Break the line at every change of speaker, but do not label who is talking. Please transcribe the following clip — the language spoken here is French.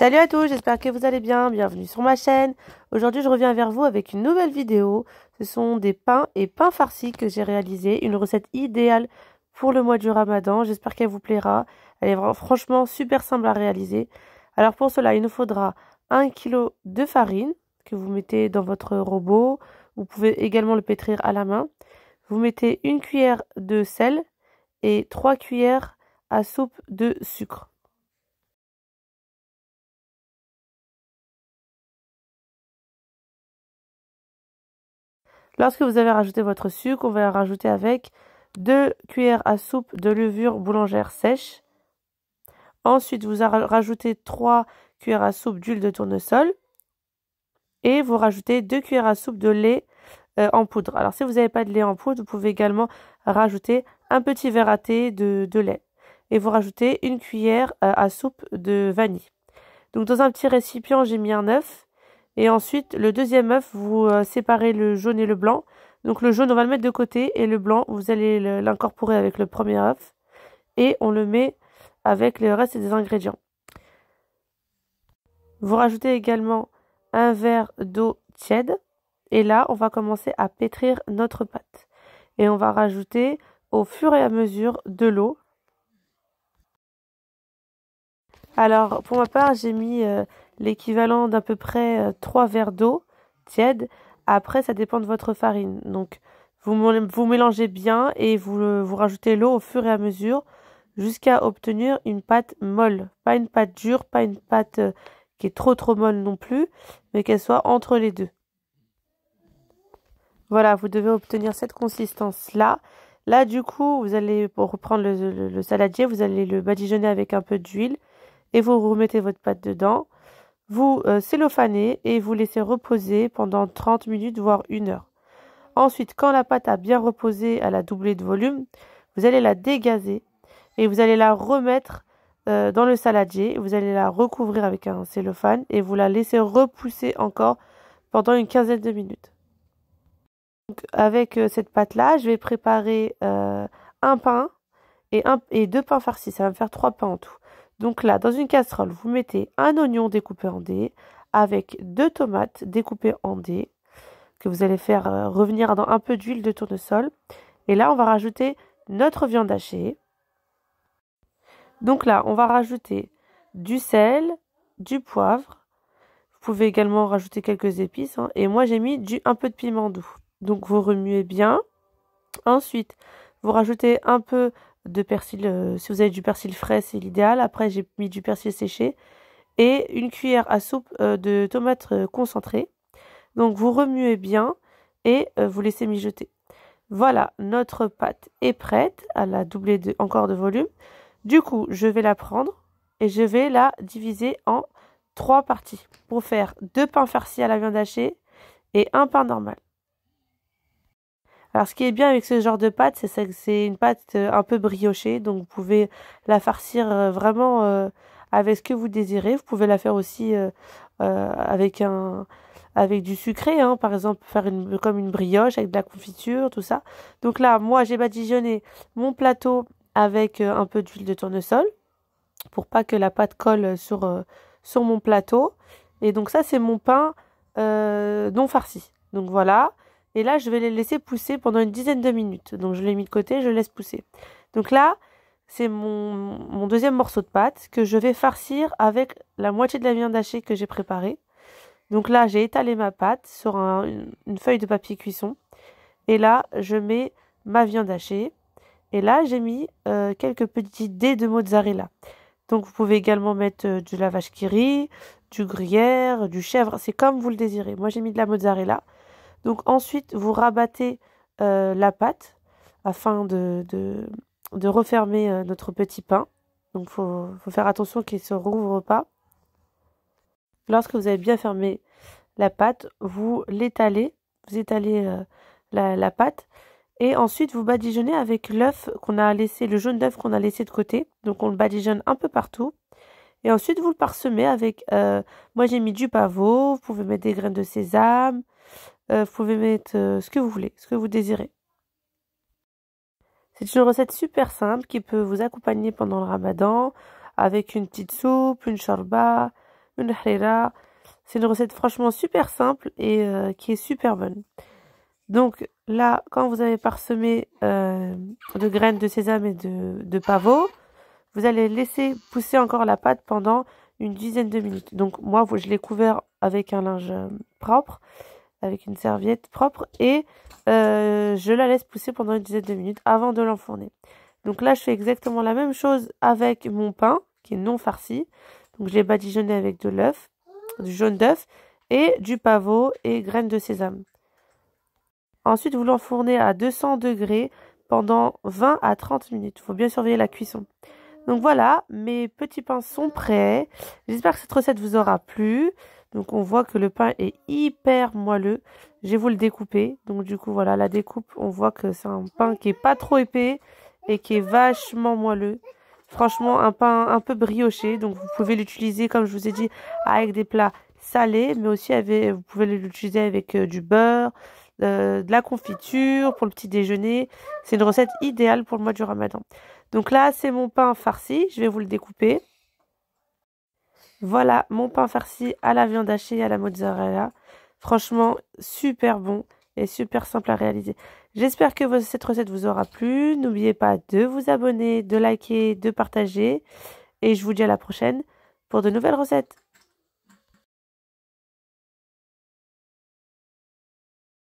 Salut à tous, j'espère que vous allez bien, bienvenue sur ma chaîne. Aujourd'hui je reviens vers vous avec une nouvelle vidéo. Ce sont des pains et pains farcis que j'ai réalisés, une recette idéale pour le mois du Ramadan. J'espère qu'elle vous plaira, elle est franchement super simple à réaliser. Alors pour cela il nous faudra 1 kg de farine que vous mettez dans votre robot. Vous pouvez également le pétrir à la main. Vous mettez une cuillère de sel et 3 cuillères à soupe de sucre. Lorsque vous avez rajouté votre sucre, on va rajouter avec 2 cuillères à soupe de levure boulangère sèche. Ensuite, vous rajoutez 3 cuillères à soupe d'huile de tournesol. Et vous rajoutez 2 cuillères à soupe de lait en poudre. Alors, si vous n'avez pas de lait en poudre, vous pouvez également rajouter un petit verre à thé de lait. Et vous rajoutez une cuillère à soupe de vanille. Donc, dans un petit récipient, j'ai mis un œuf. Et ensuite, le deuxième œuf, vous séparez le jaune et le blanc. Donc le jaune, on va le mettre de côté et le blanc, vous allez l'incorporer avec le premier œuf. Et on le met avec le reste des ingrédients. Vous rajoutez également un verre d'eau tiède. Et là, on va commencer à pétrir notre pâte. Et on va rajouter au fur et à mesure de l'eau. Alors, pour ma part, j'ai mis l'équivalent d'à peu près 3 verres d'eau tiède. Après, ça dépend de votre farine. Donc, vous mélangez bien et vous rajoutez l'eau au fur et à mesure jusqu'à obtenir une pâte molle. Pas une pâte dure, pas une pâte qui est trop molle non plus, mais qu'elle soit entre les deux. Voilà, vous devez obtenir cette consistance-là. Là, du coup, vous allez, pour reprendre le saladier, vous allez le badigeonner avec un peu d'huile. Et vous remettez votre pâte dedans, vous cellophanez et vous laissez reposer pendant 30 minutes voire 1 heure. Ensuite, quand la pâte a bien reposé, elle a doublé de volume, vous allez la dégazer et vous allez la remettre dans le saladier. Vous allez la recouvrir avec un cellophane et vous la laissez repousser encore pendant une quinzaine de minutes. Donc, avec cette pâte-là, je vais préparer un pain et 2 pains farcis. Ça va me faire 3 pains en tout. Donc là, dans une casserole, vous mettez un oignon découpé en dés avec 2 tomates découpées en dés que vous allez faire revenir dans un peu d'huile de tournesol. Et là, on va rajouter notre viande hachée. Donc là, on va rajouter du sel, du poivre. Vous pouvez également rajouter quelques épices. Et moi, j'ai mis un peu de piment doux. Donc, vous remuez bien. Ensuite, vous rajoutez un peu de persil, si vous avez du persil frais, c'est l'idéal. Après, j'ai mis du persil séché et une cuillère à soupe de tomates concentrées. Donc, vous remuez bien et vous laissez mijoter. Voilà, notre pâte est prête. Elle a doublé encore de volume. Du coup, je vais la prendre et je vais la diviser en 3 parties pour faire 2 pains farcis à la viande hachée et un pain normal. Alors, ce qui est bien avec ce genre de pâte, c'est que c'est une pâte un peu briochée. Donc, vous pouvez la farcir vraiment avec ce que vous désirez. Vous pouvez la faire aussi avec du sucré. Par exemple, faire comme une brioche avec de la confiture, tout ça. Donc là, moi, j'ai badigeonné mon plateau avec un peu d'huile de tournesol pour pas que la pâte colle sur mon plateau. Et donc ça, c'est mon pain non farci. Donc voilà. Et là, je vais les laisser pousser pendant une dizaine de minutes. Donc, je l'ai mis de côté, je laisse pousser. Donc là, c'est mon deuxième morceau de pâte que je vais farcir avec la moitié de la viande hachée que j'ai préparée. Donc là, j'ai étalé ma pâte sur une feuille de papier cuisson. Et là, je mets ma viande hachée. Et là, j'ai mis quelques petits dés de mozzarella. Donc, vous pouvez également mettre de la vache qui rit, du gruyère, du chèvre. C'est comme vous le désirez. Moi, j'ai mis de la mozzarella. Donc ensuite, vous rabattez la pâte afin de refermer notre petit pain. Donc il faut faire attention qu'il ne se rouvre pas. Lorsque vous avez bien fermé la pâte, vous étalez la pâte. Et ensuite, vous badigeonnez avec l'œuf qu'on a laissé, le jaune d'œuf qu'on a laissé de côté. Donc on le badigeonne un peu partout. Et ensuite, vous le parsemez avec... moi, j'ai mis du pavot. Vous pouvez mettre des graines de sésame. Vous pouvez mettre ce que vous voulez, ce que vous désirez. C'est une recette super simple qui peut vous accompagner pendant le ramadan avec une petite soupe, une shorba. une harira. C'est une recette franchement super simple et qui est super bonne. Donc là, quand vous avez parsemé de graines de sésame et de pavot, vous allez laisser pousser encore la pâte pendant une dizaine de minutes. Donc moi, je l'ai couvert avec un linge propre, avec une serviette propre, et je la laisse pousser pendant une dizaine de minutes avant de l'enfourner. Donc là, je fais exactement la même chose avec mon pain, qui est non farci. Donc je l'ai badigeonné avec de l'œuf, du jaune d'œuf, et du pavot et graines de sésame. Ensuite, vous l'enfournez à 200 degrés pendant 20 à 30 minutes. Il faut bien surveiller la cuisson. Donc voilà, mes petits pains sont prêts. J'espère que cette recette vous aura plu. Donc on voit que le pain est hyper moelleux. Je vais vous le découper. Donc du coup, voilà, la découpe, on voit que c'est un pain qui est pas trop épais et qui est vachement moelleux. Franchement, un pain un peu brioché. Donc vous pouvez l'utiliser, comme je vous ai dit, avec des plats salés, mais aussi vous pouvez l'utiliser avec du beurre, de la confiture pour le petit déjeuner. C'est une recette idéale pour le mois du Ramadan. Donc là, c'est mon pain farci. Je vais vous le découper. Voilà, mon pain farci à la viande hachée et à la mozzarella. Franchement, super bon et super simple à réaliser. J'espère que cette recette vous aura plu. N'oubliez pas de vous abonner, de liker, de partager. Et je vous dis à la prochaine pour de nouvelles recettes.